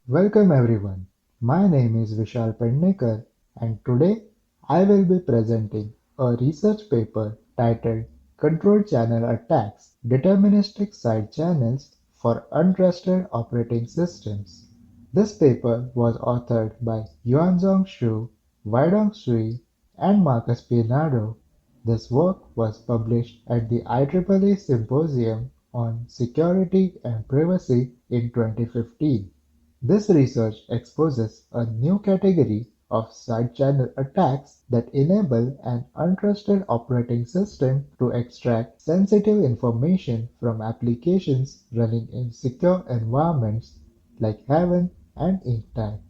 Welcome everyone. My name is Vishal Pendekar and today I will be presenting a research paper titled Control Channel Attacks Deterministic Side Channels for Untrusted Operating Systems. This paper was authored by Yuanzhong Xu, Weidong Sui, and Marcus Pinado. This work was published at the IEEE Symposium on Security and Privacy in 2015. This research exposes a new category of side-channel attacks that enable an untrusted operating system to extract sensitive information from applications running in secure environments like Haven and Inktype.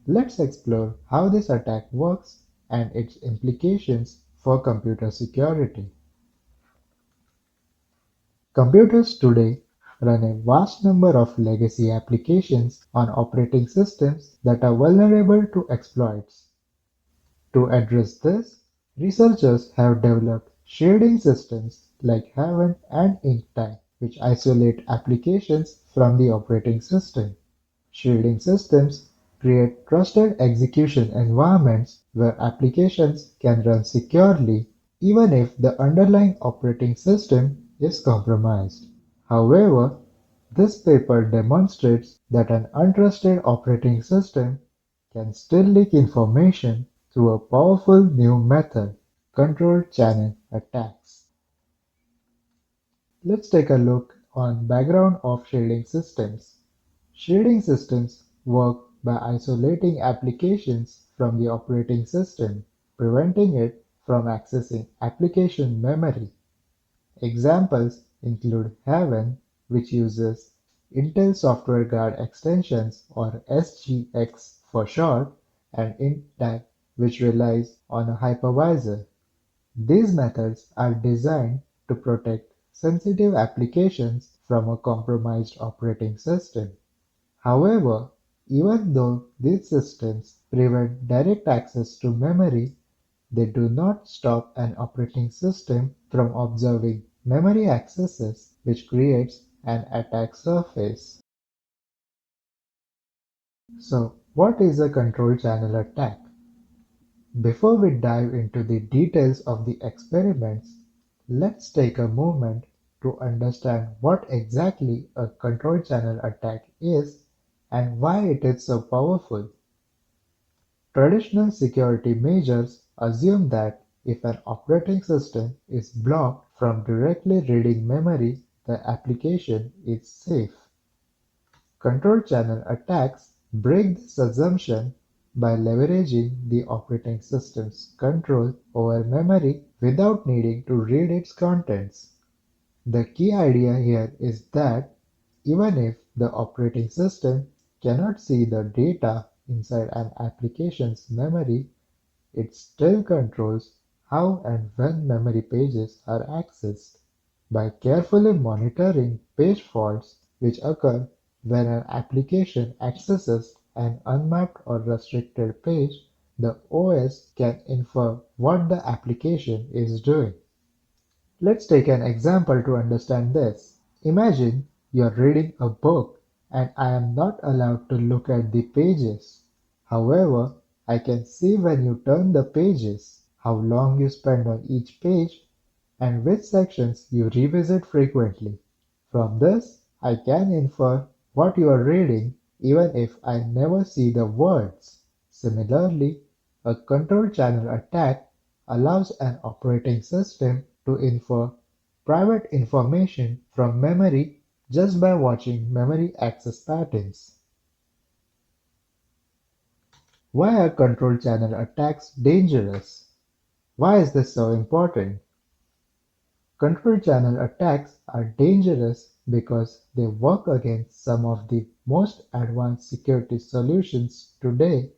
Let's explore how this attack works and its implications for computer security. Computers today run a vast number of legacy applications on operating systems that are vulnerable to exploits. To address this, researchers have developed shielding systems like Haven and Inktype, which isolate applications from the operating system. Shielding systems create trusted execution environments where applications can run securely even if the underlying operating system is compromised. However, this paper demonstrates that an untrusted operating system can still leak information through a powerful new method, controlled channel attacks. Let's take a look on background of shielding systems. Shielding systems work by isolating applications from the operating system, preventing it from accessing application memory. Examples include Haven, which uses Intel Software Guard Extensions or SGX for short, and Inttype, which relies on a hypervisor. These methods are designed to protect sensitive applications from a compromised operating system. However, even though these systems prevent direct access to memory, they do not stop an operating system from observing memory accesses, which creates an attack surface. So, what is a control channel attack? Before we dive into the details of the experiments, let's take a moment to understand what exactly a control channel attack is and why it is so powerful. Traditional security measures assume that if an operating system is blocked from directly reading memory, the application is safe. Control channel attacks break this assumption by leveraging the operating system's control over memory without needing to read its contents. The key idea here is that even if the operating system cannot see the data inside an application's memory, it still controls how and when memory pages are accessed. By carefully monitoring page faults which occur when an application accesses an unmapped or restricted page, the OS can infer what the application is doing. Let's take an example to understand this. Imagine you're reading a book and I am not allowed to look at the pages. However, I can see when you turn the pages, how long you spend on each page, and which sections you revisit frequently. From this, I can infer what you are reading even if I never see the words. Similarly, a control channel attack allows an operating system to infer private information from memory just by watching memory access patterns. Why are control channel attacks dangerous? Why is this so important? Control channel attacks are dangerous because they work against some of the most advanced security solutions today,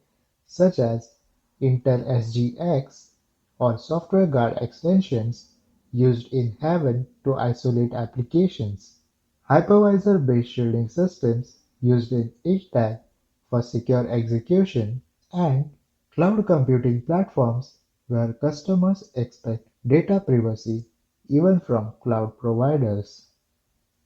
such as Intel SGX or software guard extensions used in Haven to isolate applications, hypervisor-based shielding systems used in Inktype for secure execution, and cloud computing platforms where customers expect data privacy even from cloud providers.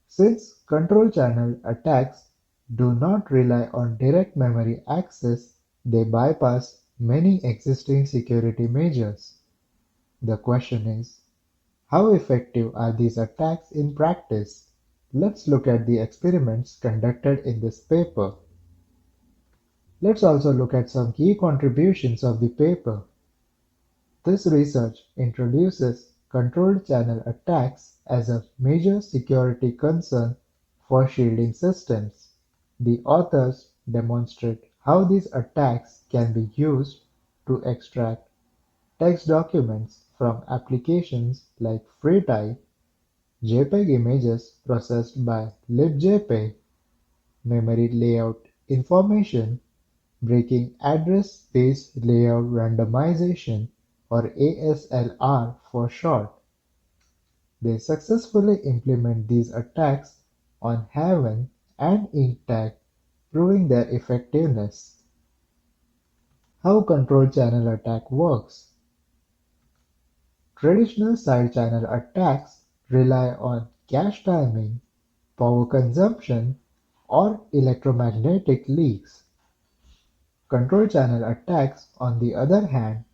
Since control channel attacks do not rely on direct memory access, they bypass many existing security measures. The question is, how effective are these attacks in practice? Let's look at the experiments conducted in this paper. Let's also look at some key contributions of the paper. This research introduces controlled channel attacks as a major security concern for shielding systems. The authors demonstrate how these attacks can be used to extract text documents from applications like FreeType, JPEG images processed by libjpeg, memory layout information, breaking address space layout randomization or ASLR for short. They successfully implement these attacks on Haven and InkTag, proving their effectiveness. How control channel attack works. Traditional side channel attacks rely on cache timing, power consumption, or electromagnetic leaks. Control channel attacks, on the other hand,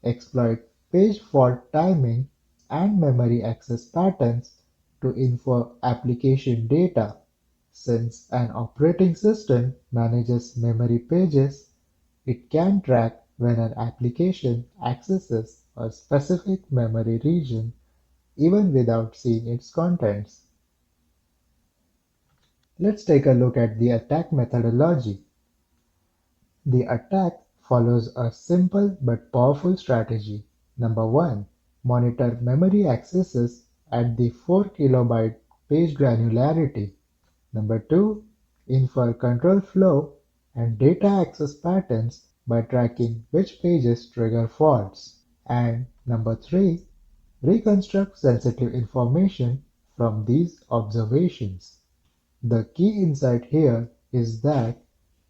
exploit page fault timing and memory access patterns to infer application data. Since an operating system manages memory pages, it can track when an application accesses a specific memory region even without seeing its contents. Let's take a look at the attack methodology. The attack follows a simple but powerful strategy. Number one, monitor memory accesses at the 4 kilobyte page granularity. Number two, infer control flow and data access patterns by tracking which pages trigger faults. And number three, reconstruct sensitive information from these observations. The key insight here is that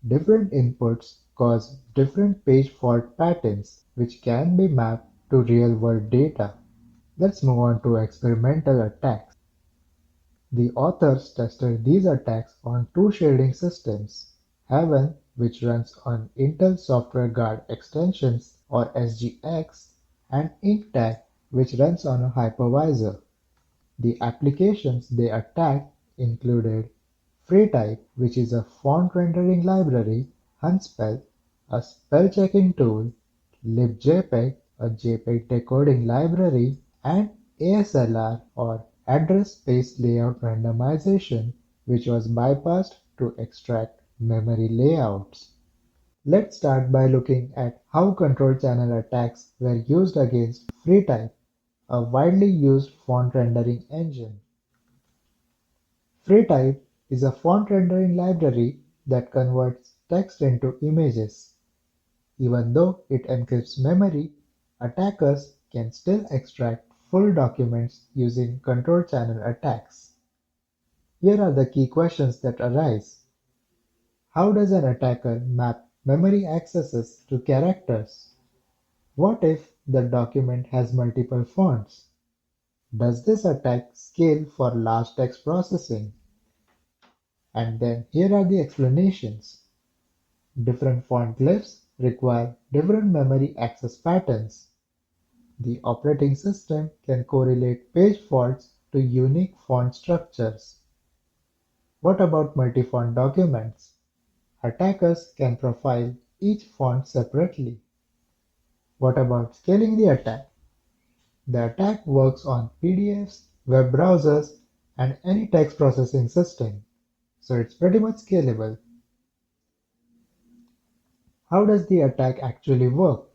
different inputs cause different page fault patterns which can be mapped to real-world data. Let's move on to experimental attacks. The authors tested these attacks on two shielding systems, Heaven, which runs on Intel Software Guard extensions or SGX, and InkTag, which runs on a hypervisor. The applications they attacked included FreeType, which is a font rendering library, Hunspell, a spell checking tool, libjpeg, a JPEG decoding library, and ASLR or address space layout randomization, which was bypassed to extract memory layouts. Let's start by looking at how control channel attacks were used against FreeType, a widely used font rendering engine. FreeType is a font rendering library that converts text into images. Even though it encrypts memory, attackers can still extract full documents using control channel attacks. Here are the key questions that arise. How does an attacker map memory accesses to characters? What if the document has multiple fonts? Does this attack scale for large text processing? And then here are the explanations. Different font glyphs require different memory access patterns. The operating system can correlate page faults to unique font structures. What about multi-font documents? Attackers can profile each font separately. What about scaling the attack? The attack works on PDFs, web browsers, and any text processing system, so it's pretty much scalable. How does the attack actually work?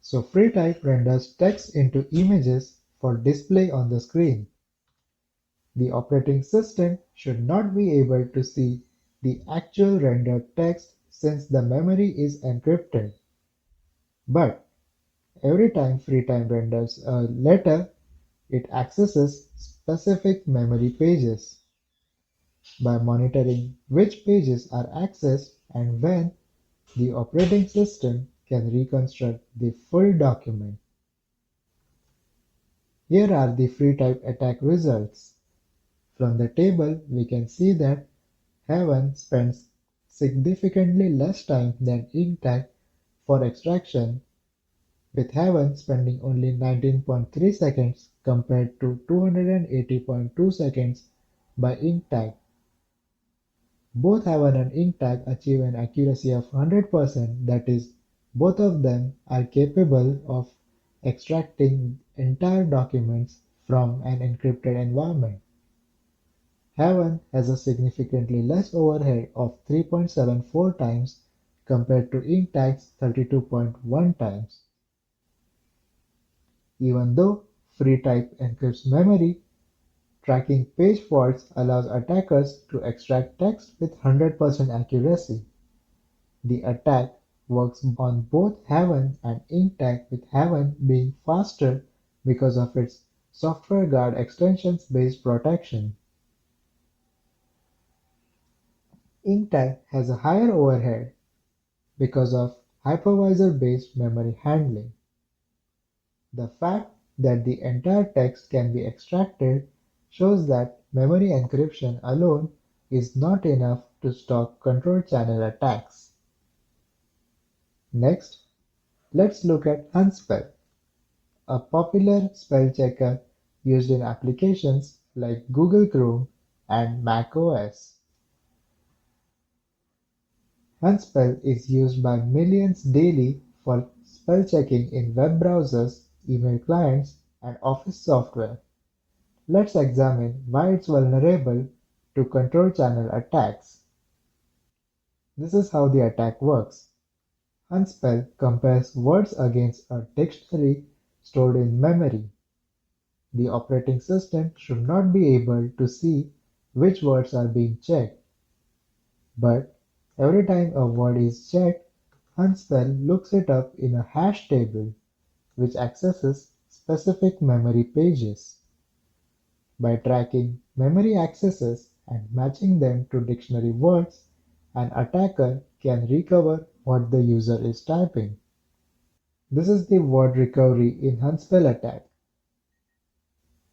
So FreeType renders text into images for display on the screen. The operating system should not be able to see the actual rendered text since the memory is encrypted. But every time FreeType renders a letter, it accesses specific memory pages. By monitoring which pages are accessed and when, the operating system can reconstruct the full document. Here are the FreeType attack results. From the table, we can see that Heaven spends significantly less time than Intech for extraction, with Heaven spending only 19.3 seconds compared to 280.2 seconds by Intech. Both Heaven and Intech achieve an accuracy of 100%, that is, both of them are capable of extracting entire documents from an encrypted environment. Heaven has a significantly less overhead of 3.74 times compared to Intech's 32.1 times. Even though free type encrypts memory, tracking page faults allows attackers to extract text with 100% accuracy. The attack works on both Heaven and Intech, with Heaven being faster because of its software guard extensions based protection. Intech has a higher overhead because of hypervisor based memory handling. The fact that the entire text can be extracted shows that memory encryption alone is not enough to stop control channel attacks. Next, let's look at Unspell, a popular spell checker used in applications like Google Chrome and macOS. Unspell is used by millions daily for spell checking in web browsers, email clients, and office software. Let's examine why it's vulnerable to control channel attacks. This is how the attack works. Unspell compares words against a dictionary stored in memory. The operating system should not be able to see which words are being checked, but every time a word is checked, Unspell looks it up in a hash table, which accesses specific memory pages. By tracking memory accesses and matching them to dictionary words, an attacker can recover what the user is typing. This is the word recovery in Unspell attack.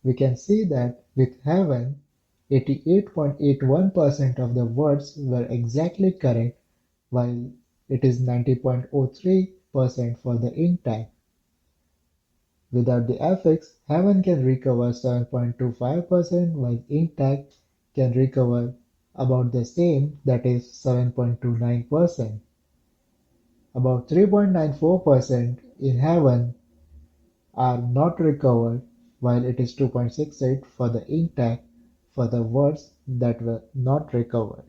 We can see that with Heaven, 88.81% of the words were exactly correct, while it is 90.03% for the Intech. Without the affix, Heaven can recover 7.25%, while Intech can recover about the same, that is 7.29%. About 3.94% in Heaven are not recovered, while it is 2.68 for the Intech for the words that were not recovered.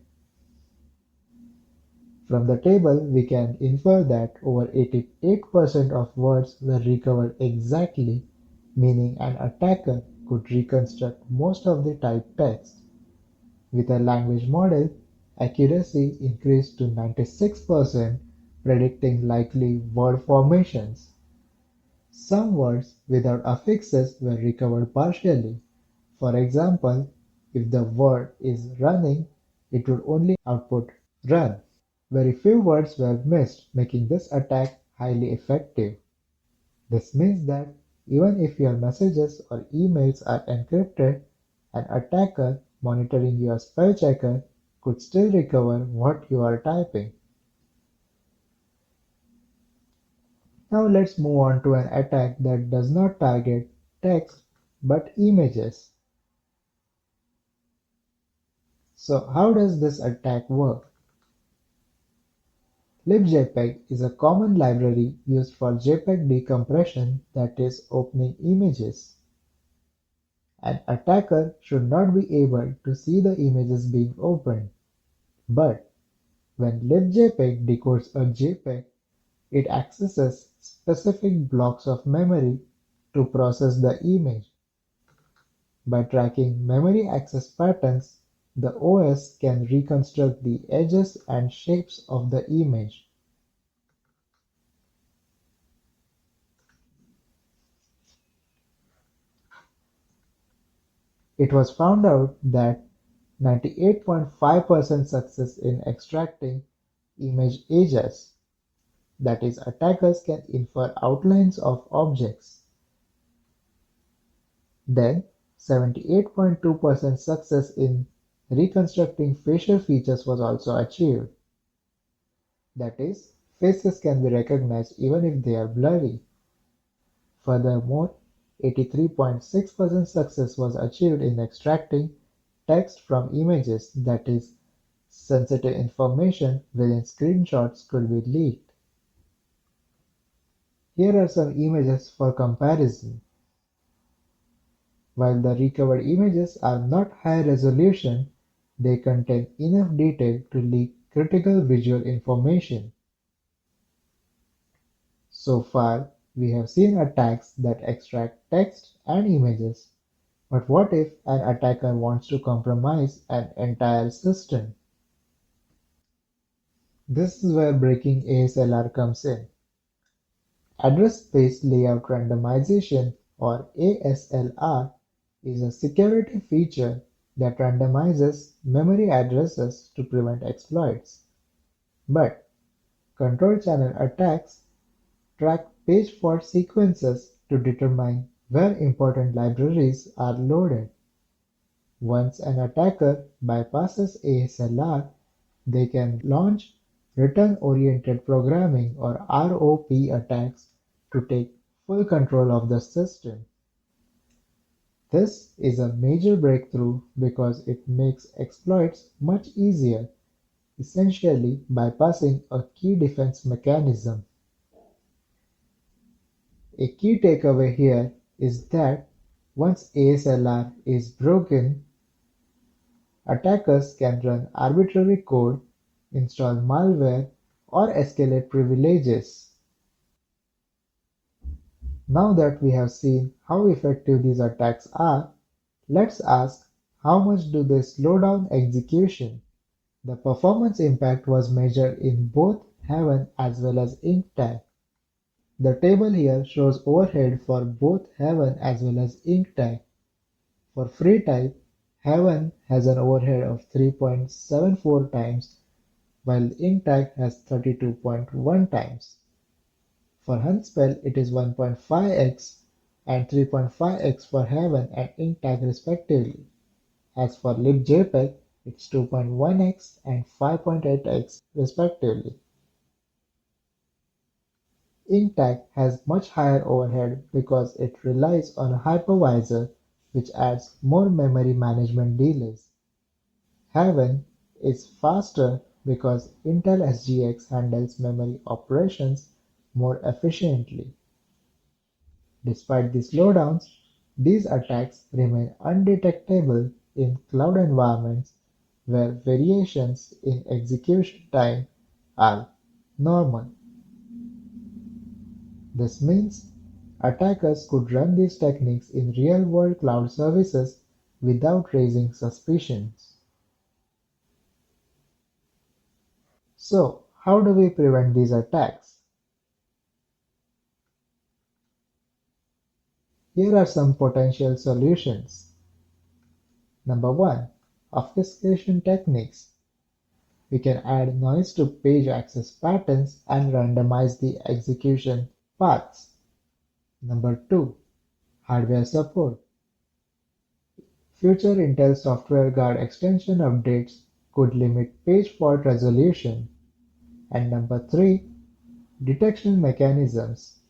From the table, we can infer that over 88% of words were recovered exactly, meaning an attacker could reconstruct most of the typed text. With a language model, accuracy increased to 96%, predicting likely word formations. Some words without affixes were recovered partially. For example, if the word is running, it would only output run. Very few words were missed, making this attack highly effective. This means that even if your messages or emails are encrypted, an attacker monitoring your spell checker could still recover what you are typing. Now let's move on to an attack that does not target text but images. So how does this attack work? libjpeg is a common library used for JPEG decompression, that is, opening images. An attacker should not be able to see the images being opened, but when libjpeg decodes a JPEG, it accesses specific blocks of memory to process the image. By tracking memory access patterns, the OS can reconstruct the edges and shapes of the image. It was found out that 98.5% success in extracting image edges, that is, attackers can infer outlines of objects. Then 78.2% success in reconstructing facial features was also achieved. That is, faces can be recognized even if they are blurry. Furthermore, 83.6% success was achieved in extracting text from images, that is, sensitive information within screenshots could be leaked. Here are some images for comparison. While the recovered images are not high resolution, they contain enough detail to leak critical visual information. So far, we have seen attacks that extract text and images. But what if an attacker wants to compromise an entire system? This is where breaking ASLR comes in. Address Space Layout Randomization, or ASLR, is a security feature that randomizes memory addresses to prevent exploits. But control channel attacks track page fault sequences to determine where important libraries are loaded. Once an attacker bypasses ASLR, they can launch return-oriented programming or ROP attacks to take full control of the system. This is a major breakthrough because it makes exploits much easier, essentially bypassing a key defense mechanism. A key takeaway here is that once ASLR is broken, attackers can run arbitrary code, install malware, or escalate privileges. Now that we have seen how effective these attacks are, let's ask, how much do they slow down execution? The performance impact was measured in both Heaven as well as InkTag. The table here shows overhead for both Heaven as well as InkTag. For free type, Heaven has an overhead of 3.74 times, while InkTag has 32.1 times. For Hunspell, it is 1.5x and 3.5x for Heaven and InkTag respectively. As for libjpeg, it's 2.1x and 5.8x respectively. InkTag has much higher overhead because it relies on a hypervisor, which adds more memory management delays. Heaven is faster because Intel SGX handles memory operations more efficiently. Despite the slowdowns, these attacks remain undetectable in cloud environments where variations in execution time are normal. This means attackers could run these techniques in real-world cloud services without raising suspicions. So, how do we prevent these attacks? Here are some potential solutions. Number 1. Obfuscation techniques. We can add noise to page access patterns and randomize the execution paths. Number 2. Hardware support. Future Intel Software Guard extension updates could limit page fault resolution. And number 3. Detection mechanisms.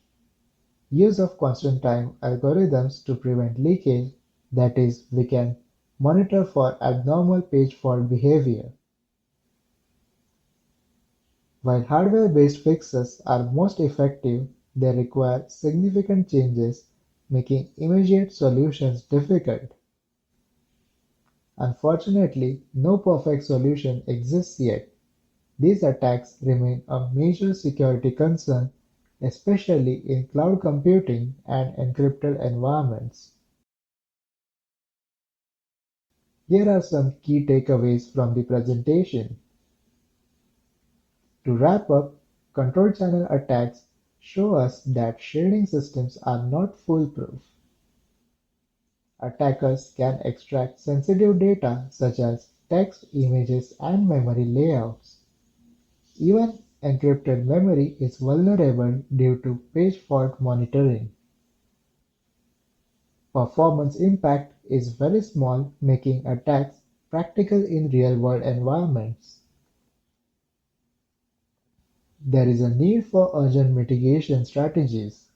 Use of constant time algorithms to prevent leakage, that is, we can monitor for abnormal page fault behavior. While hardware-based fixes are most effective, they require significant changes, making immediate solutions difficult. Unfortunately, no perfect solution exists yet. These attacks remain a major security concern, especially in cloud computing and encrypted environments. Here are some key takeaways from the presentation. To wrap up, control channel attacks show us that shielding systems are not foolproof. Attackers can extract sensitive data such as text, images, and memory layouts. Even encrypted memory is vulnerable due to page fault monitoring. Performance impact is very small, making attacks practical in real-world environments. there is a need for urgent mitigation strategies.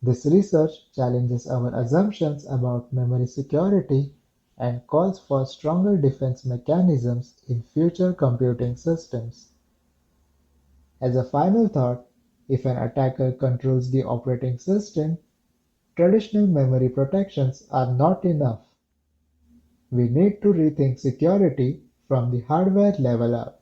This research challenges our assumptions about memory security and calls for stronger defense mechanisms in future computing systems. As a final thought, if an attacker controls the operating system, traditional memory protections are not enough. We need to rethink security from the hardware level up.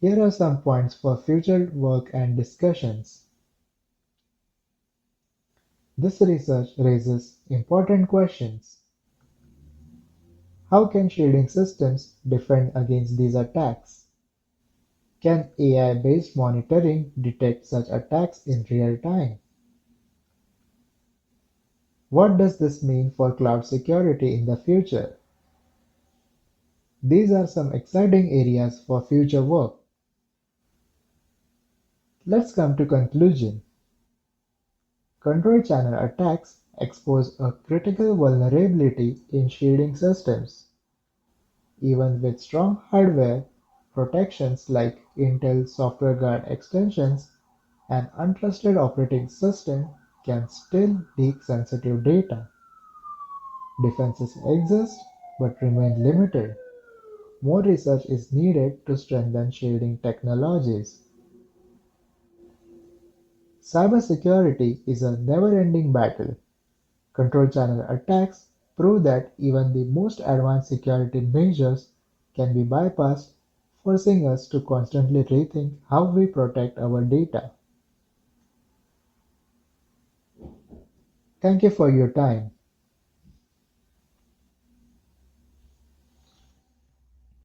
Here are some points for future work and discussions. This research raises important questions. How can shielding systems defend against these attacks? Can AI-based monitoring detect such attacks in real time? What does this mean for cloud security in the future? These are some exciting areas for future work. Let's come to conclusion. Control channel attacks expose a critical vulnerability in shielding systems. Even with strong hardware, protections like Intel Software Guard extensions and untrusted operating system can still leak sensitive data. Defenses exist but remain limited. More research is needed to strengthen shielding technologies. Cybersecurity is a never-ending battle. Control channel attacks prove that even the most advanced security measures can be bypassed, forcing us to constantly rethink how we protect our data. Thank you for your time.